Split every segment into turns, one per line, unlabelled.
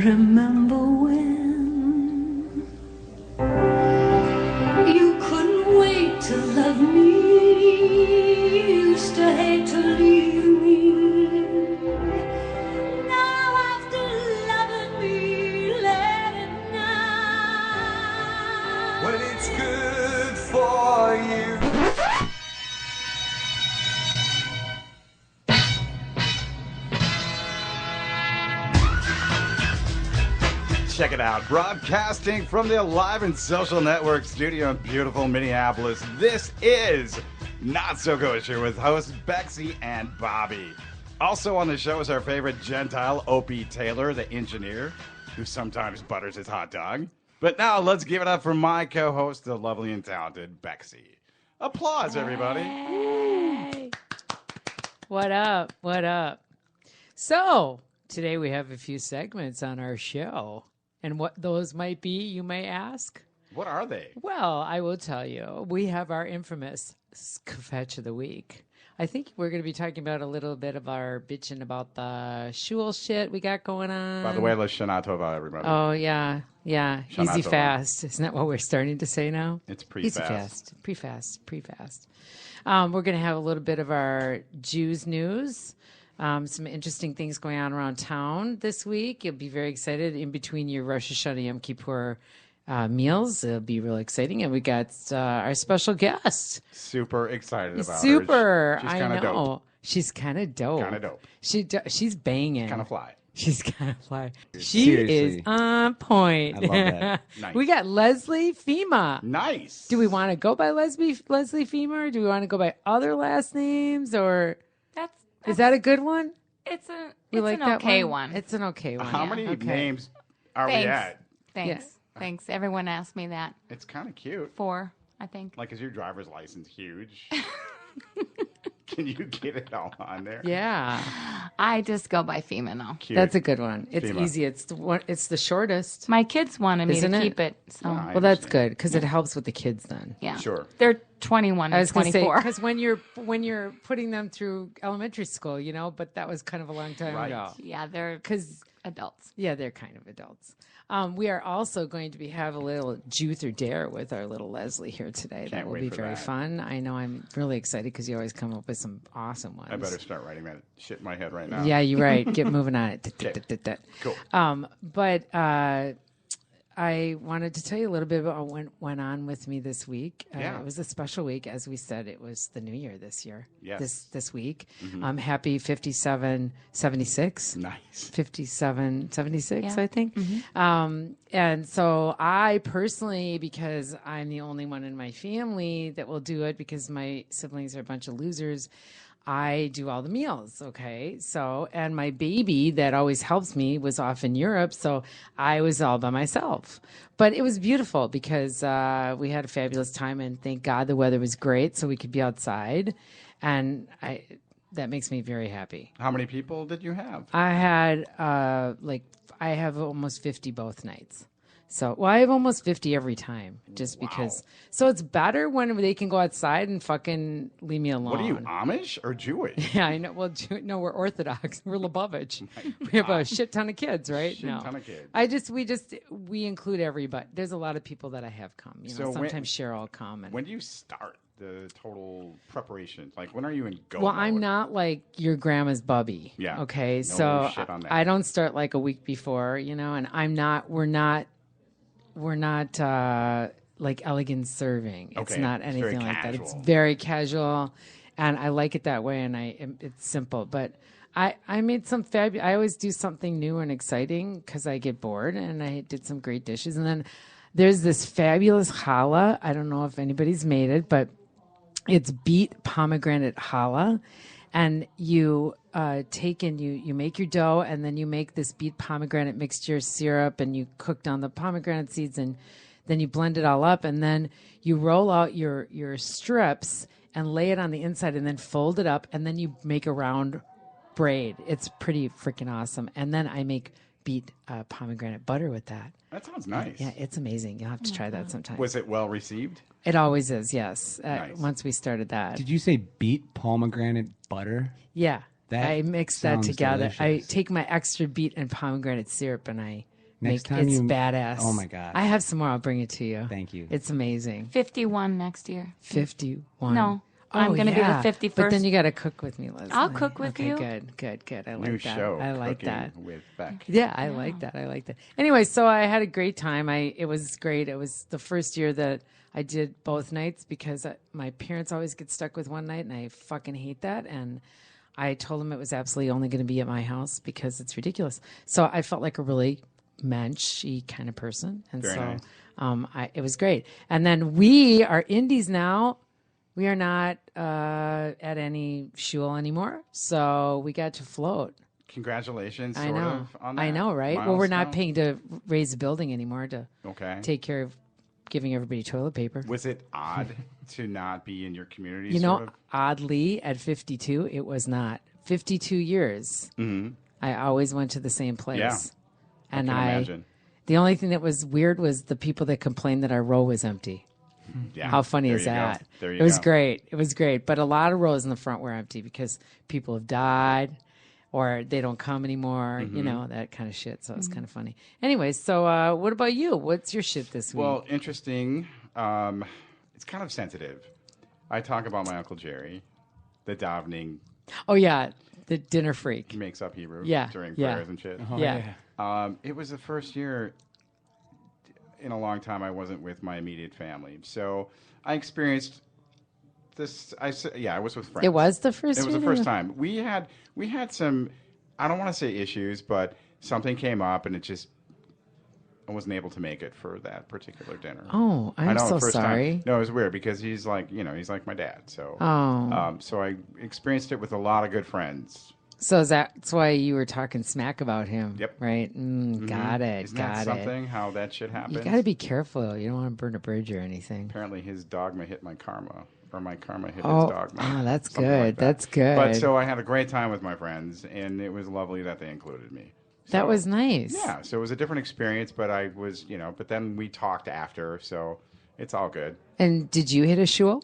remember when you couldn't wait to love me, used to hate to leave me. Now after loving me, let it now.
When it's good for you. Check it out. Broadcasting from the Alive and Social Network studio in beautiful Minneapolis. This is Not So Kosher with hosts Bex and Bobby. Also on the show is our favorite Gentile, Opie Taylor, the engineer, who sometimes butters his hot dog. But now let's give it up for my co-host, the lovely and talented Bexy. Applause, everybody.
Hey. What up? What up? So, today we have a few segments on our show. And what those might be, you may ask?
What are they?
Well, I will tell you. We have our infamous Kvetch of the Week. I think we're going to be talking about a little bit of our bitching about the shul shit we got going on.
By the way, let's Shana Tova, everybody.
Oh, yeah. Yeah.
Shana
Easy
Tova.
fast. Isn't that what we're starting to say now?
It's pre-fast.
Easy fast. Pre-fast. We're going to have a little bit of our Jews news. Some interesting things going on around town this week. You'll be very excited in between your Rosh Hashanah Yom Kippur meals. It'll be really exciting. And we got our special guest.
Super excited about
Super.
her. She's
I
kind of
know.
dope.
She's kind of dope.
Kind of dope.
She's banging.
Kind of fly.
She's kind of fly. She
Seriously.
is on point.
I love that.
Nice.
We got Leslie Fhima.
Nice.
Do we want to go by Leslie Fhima, or do we want to go by other last names, or is that a good one?
It's an
that
okay one.
It's an okay one.
How many
Okay.
names are we
Thanks.
at?
Thanks.
Yeah.
Thanks. Everyone asked me that.
It's kind of cute.
4, I think.
Like, is your driver's license huge? Can you get it all on there?
Yeah,
I just go by Fhima now.
Cute.
that's a good one. It's
Fhima.
easy. It's the one. It's the shortest.
My kids wanted me
Isn't
to
it?
keep it. So,
I
Well, that's
understand.
good because it helps with the kids then.
yeah.
Sure.
They're 21
I
and
was going to say
24.
because when you're putting them through elementary school, but that was kind of a long time
Right.
ago.
Yeah, they're
Because
adults.
yeah, they're kind of adults. We are also going to have a little Jewth or Dare with our little Leslie here today.
Can't
that will
wait
be
for
very
that.
fun. I know I'm really excited because you always come up with some awesome ones.
I better start writing that shit in my head right now.
Yeah, you're right. Get moving on it.
Cool.
But I wanted to tell you a little bit about what went on with me this week.
Yeah.
It was a special week. As we said, it was the new year this year.
Yes.
This week. Happy 5776.
Nice.
5776,
Yeah.
I think. And so I personally, because I'm the only one in my family that will do it because my siblings are a bunch of losers, I do all the meals, okay? So, and my baby that always helps me was off in Europe, so I was all by myself. But it was beautiful because we had a fabulous time, and thank God the weather was great, so we could be outside. And that makes me very happy.
How many people did you have?
I had I have almost 50 both nights. So, well, I have almost 50 every time just because. So it's better when they can go outside and fucking leave me alone.
What are you, Amish or Jewish?
Yeah, I know. Well, no, we're Orthodox. We're Lubavitch. We have a shit ton of kids, right?
Ton of kids.
We include everybody. There's a lot of people that I have come.
So
sometimes Cheryl will come. And,
When do you start the total preparation? Like, when are you in go
well,
mode?
I'm not like your grandma's bubby.
Yeah.
Okay.
No
So
shit on that.
I don't start like a week before, and we're not like elegant serving. It's
Okay,
not
it's very
anything like that. It's
casual.
very casual, and I like it that way. And it's simple. But I made some I always do something new and exciting because I get bored, and I did some great dishes. And then there's this fabulous challah. I don't know if anybody's made it, but it's beet pomegranate challah. And you you make your dough, and then you make this beet pomegranate mixture syrup, and you cook down the pomegranate seeds, and then you blend it all up, and then you roll out your strips and lay it on the inside, and then fold it up, and then you make a round braid. It's pretty freaking awesome. And then I make beet pomegranate butter with that.
That sounds nice.
Yeah, it's amazing. You'll have to try that sometime.
Was it well received?
It always is, yes.
Nice.
Once we started that.
Did you say beet pomegranate butter?
Yeah. I mix that
sounds
together. I
delicious.
take my extra beet and pomegranate syrup and I
Next
make
time
it's
you-
badass.
Oh, my God.
I have some more. I'll bring it to you.
Thank you.
It's amazing.
51 next year.
51.
No, I'm gonna be the 51st.
But then you got to cook with me, Leslie.
I'll cook with you.
Good. I like
New
that.
show.
I like
Cooking
that.
with Beck.
Yeah, I like that. Anyway, so I had a great time. It was great. It was the first year that I did both nights because my parents always get stuck with one night, and I fucking hate that. And I told them it was absolutely only going to be at my house because it's ridiculous. So I felt like a really mensch-y kind of person, and
Very
so
nice.
it was great. And then we are indies now. We are not at any shul anymore, so we got to float.
Congratulations,
I
sort
know.
of, on that.
I know, right? Well, we're not
milestone.
paying to raise the building anymore to
Okay.
take care of giving everybody toilet paper.
Was it odd to not be in your community?
You know,
sort of?
oddly, at 52, it was not. 52 years, I always went to the same place.
Yeah.
And
can imagine.
the only thing that was weird was the people that complained that our row was empty.
Yeah.
How funny
There
is
you go.
that?
There you
It was
go.
great. It was great. But a lot of rows in the front were empty because people have died or they don't come anymore,
Mm-hmm.
you know, that kind of shit. So it's kind of funny. Anyway, so what about you? What's your shit this week?
Well, interesting. It's kind of sensitive. I talk about my Uncle Jerry, the davening
Oh, yeah. The dinner freak.
makes up Hebrew
Yeah,
during
yeah.
prayers and shit.
Yeah.
It was the first year in a long time I wasn't with my immediate family. So I experienced this. I was with friends.
It was the first
It was the
year?
first time. We had some, I don't want to say issues, but something came up and I wasn't able to make it for that particular dinner.
Oh, I'm so
first time.
sorry.
No, it was weird because he's like my dad. So,
Oh.
so I experienced it with a lot of good friends.
So that's why you were talking smack about him.
Yep.
Right? Got it.
Isn't
got
that
it.
something? How that shit happens?
You got to be careful. You don't want to burn a bridge or anything.
Apparently, his dogma hit my karma, or my karma hit his
Oh,
dogma.
that's
Something
good.
like that.
That's good.
But so I had a great time with my friends, and it was lovely that they included me.
That
So,
was nice.
Yeah, so it was a different experience, but I was, but then we talked after, so it's all good.
And did you hit a shul?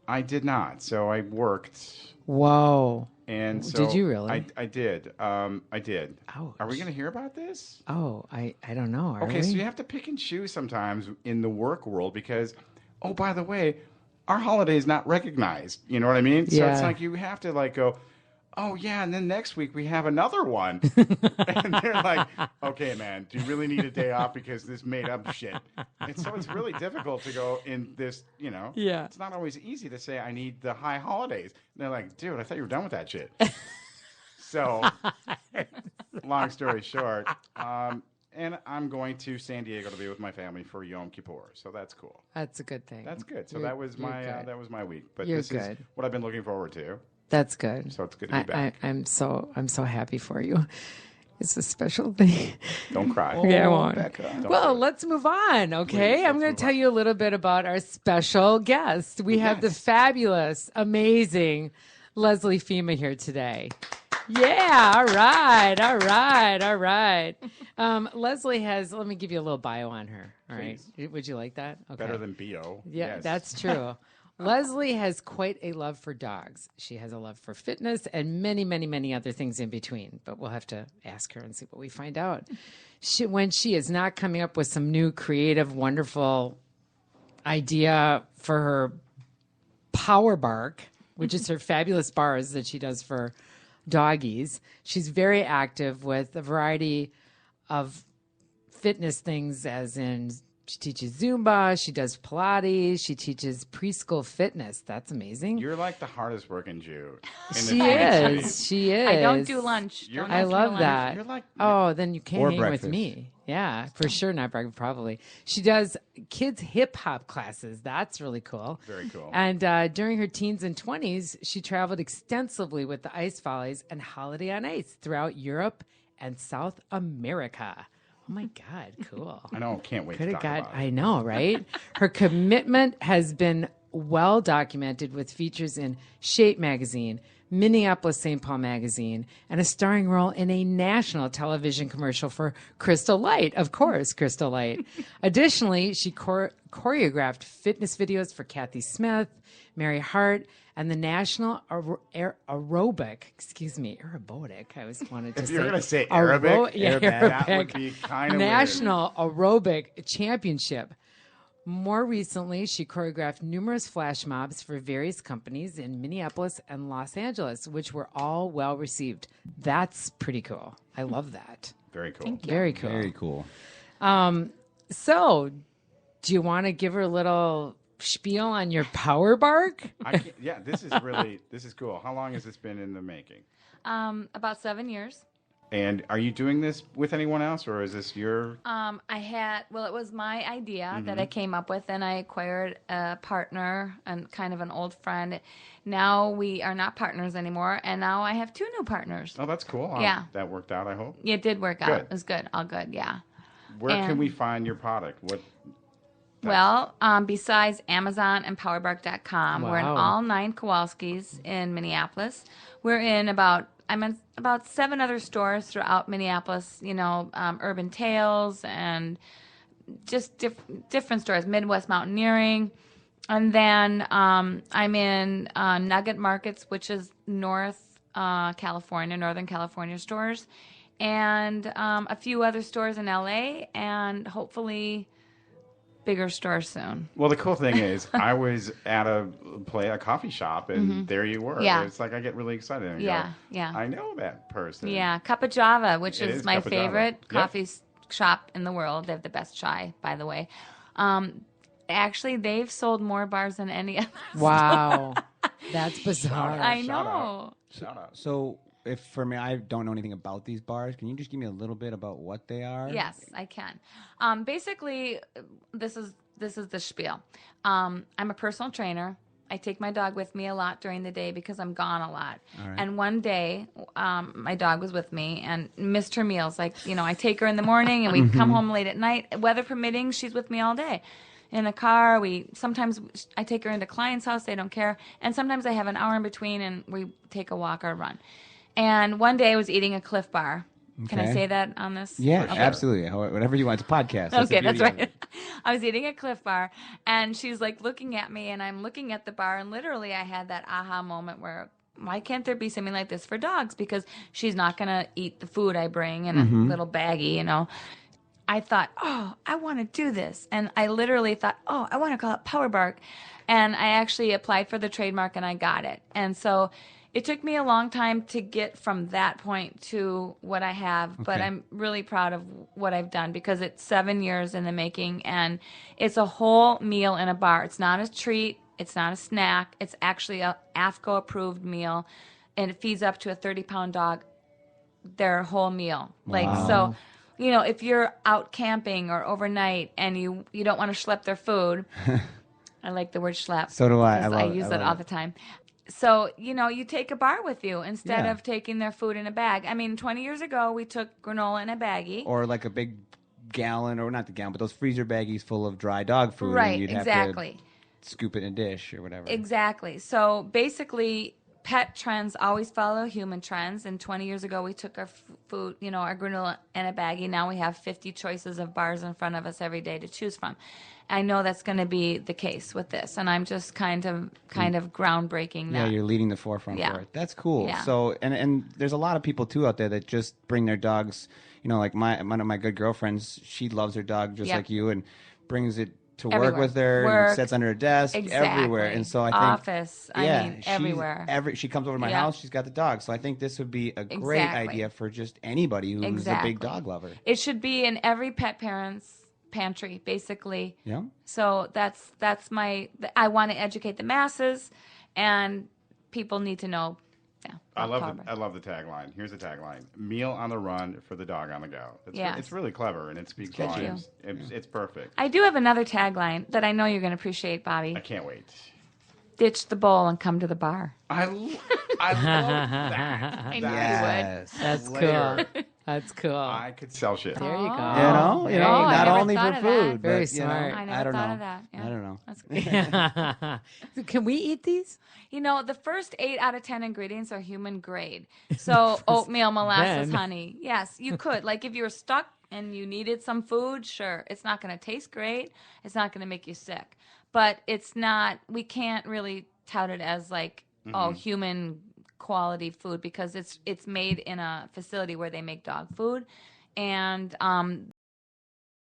I did not, so I worked,
Whoa.
and so
Did you really?
I did. I did.
Ouch.
Are we going to hear about this?
Oh, I don't know. Are
Okay,
we?
so you have to pick and choose sometimes in the work world because, oh, by the way, our holiday is not recognized. You know what I mean? So it's
Yeah.
like you have to like go, oh yeah, and then next week we have another one, and they're like, okay, man, do you really need a day off because this made up shit? And so it's really difficult to go in this.
Yeah.
It's not always easy to say I need the high holidays. And they're like, dude, I thought you were done with that shit. So, long story short, and I'm going to San Diego to be with my family for Yom Kippur, so that's cool.
That's a good thing.
That's good. So
You're-
that was
you're
my
good.
that was my week. But
You're
this is
good.
what I've been looking forward to.
That's good.
So it's good to be back.
I'm so happy for you. It's a special thing.
Don't cry.
Yeah, I won't.
Don't
Well,
do it.
let's move on, okay?
Please,
I'm
let's
going
move
to tell
on.
you a little bit about our special guest. We have the
Yes.
fabulous, amazing Leslie Fhima here today. Yeah, all right. Leslie has, let me give you a little bio on her, all right? Would you like that? Okay.
Better than BO.
Yeah,
Yes.
that's true. Leslie has quite a love for dogs. She has a love for fitness and many, many, many other things in between. But we'll have to ask her and see what we find out. When she is not coming up with some new creative, wonderful idea for her Power Bark, which is her fabulous bars that she does for doggies, she's very active with a variety of fitness things, as in she teaches Zumba, she does Pilates, she teaches preschool fitness. That's amazing.
You're like the hardest working Jew. In the
She
Twin
is.
Cities.
She is.
I don't do lunch.
You're-
Don't
I
ask me to
love
lunch.
that.
You're like
Oh, then you can't
Or
hang
breakfast.
with me. Yeah, for sure. Not breakfast, probably. She does kids hip hop classes. That's really cool.
Very cool.
And during her teens and 20s, she traveled extensively with the Ice Follies and Holiday on Ice throughout Europe and South America. Oh my God, cool.
I know. Can't wait
Could
to
have
talk
got,
about it.
I know, right? Her commitment has been well documented with features in Shape Magazine, Minneapolis St. Paul Magazine, and a starring role in a national television commercial for Crystal Light. Of course, Crystal Light. Additionally, she choreographed fitness videos for Kathy Smith, Mary Hart, and the National Aerobotic, I always wanted to say.
If you're going to say Arabic, that would be kind of
National Aerobic Championship. More recently, she choreographed numerous flash mobs for various companies in Minneapolis and Los Angeles, which were all well received. That's pretty cool. I love that.
Very cool.
Thank you.
Very cool.
Very cool.
So, do you want to give her a little spiel on your power bark?
Yeah, this is cool. How long has this been in the making?
About 7 years.
And are you doing this with anyone else, or is this your...
it was my idea that I came up with, and I acquired a partner and kind of an old friend. Now we are not partners anymore, and now I have 2 new partners.
Oh, that's cool.
Yeah.
That worked out, I hope.
Yeah, it did work out.
Good.
It was good. All good, yeah.
Where can we find your product?
Well, besides Amazon and PowerBark.com, we're in
Wow.
all 9 Kowalskis in Minneapolis. We're in about 7 other stores throughout Minneapolis, Urban Tales and just different stores, Midwest Mountaineering. And then I'm in Nugget Markets, which is Northern California stores, and a few other stores in LA, and hopefully bigger stores soon.
Well, the cool thing is, I was at a coffee shop, and there you were.
Yeah.
It's like I get really excited. And
Yeah,
go,
yeah.
I know that person.
Yeah, Cup of Java, which
It
is
is
my
Cup of Java.
favorite
Yep.
coffee shop in the world. They have the best chai, by the way. Actually, they've sold more bars than any other.
Wow. That's bizarre.
I
Shout
know.
out. Shout out.
So, if for me, I don't know anything about these bars. Can you just give me a little bit about what they are?
Yes, I can. Basically, this is the spiel. I'm a personal trainer. I take my dog with me a lot during the day because I'm gone a lot.
All right.
And one day, my dog was with me and missed her meals. I take her in the morning and we come home late at night. Weather permitting, she's with me all day. In the car, sometimes I take her into client's house. They don't care. And sometimes I have an hour in between and we take a walk or a run. And one day I was eating a Cliff Bar. Can I
Okay.
say that on this?
Yeah,
Okay.
absolutely. Whatever you want. It's a podcast.
Okay,
the
that's
beauty of
right.
it.
I was eating a Cliff Bar, and she's like looking at me, and I'm looking at the bar, and literally I had that aha moment where, why can't there be something like this for dogs? Because she's not going to eat the food I bring in a little baggie, I thought, oh, I want to do this. And I literally thought, oh, I want to call it Power Bark. And I actually applied for the trademark, and I got it. And so it took me a long time to get from that point to what I have, but
Okay.
I'm really proud of what I've done because it's 7 years in the making, and it's a whole meal in a bar. It's not a treat. It's not a snack. It's actually a AFCO-approved meal, and it feeds up to a 30-pound dog their whole meal. So, if you're out camping or overnight and you don't want to schlep their food, I like the word schlep.
So do I.
because
I love
I use
it. I
that
love
all
it.
the time. So, you take a bar with you instead
Yeah.
of taking their food in a bag. I mean, 20 years ago, we took granola in a baggie.
Or like a big gallon, or not the gallon, but those freezer baggies full of dry dog food.
Right,
and you'd
exactly.
have to scoop it in a dish or whatever.
Exactly. So basically, pet trends always follow human trends. And 20 years ago, we took our food, our granola in a baggie. Now we have 50 choices of bars in front of us every day to choose from. I know that's going to be the case with this, and I'm just kind of groundbreaking
Yeah,
that.
you're leading the forefront
Yeah.
for it. That's cool.
Yeah.
So, and there's a lot of people too out there that just bring their dogs. Like one of my good girlfriends, she loves her dog just
Yep.
like you, and brings it to work
Everywhere.
with her,
Work.
and sits under her desk, everywhere.
Exactly.
And so I think
Office,
she's
everywhere.
She comes over to my
Yeah.
house, she's got the dog. So I think this would be a great
Exactly.
idea for just anybody who's a
Exactly.
big dog lover.
It should be in every pet parent's pantry, basically.
Yeah.
So that's I want to educate the masses, and people need to know. Yeah,
I
about
love
Power
the tagline. Here's the tagline: "Meal on the run for the dog on the go."
Yes.
It's really clever and it speaks
Thank you.
volumes. It's perfect.
I do have another tagline that I know you're going to appreciate, Bobby.
I can't wait.
Ditch the bowl and come to the bar.
I love that.
I knew
That
you would.
Yes.
That's
layer.
cool. That's cool.
I could sell shit.
There you go.
You know,
Oh, I
not
never
only
thought
for
of that.
food,
Very
but you know,
smart.
I never
don't
thought
know.
of that. Yeah.
I don't know.
That's good.
Can we eat these?
You know, the first 8 out of 10 ingredients are human grade. So oatmeal, molasses,
Then.
honey. Yes, you could. Like if you were stuck and you needed some food, sure. It's not going to taste great. It's not going to make you sick. But it's not, we can't really tout it as like, human quality food because it's made in a facility where they make dog food. And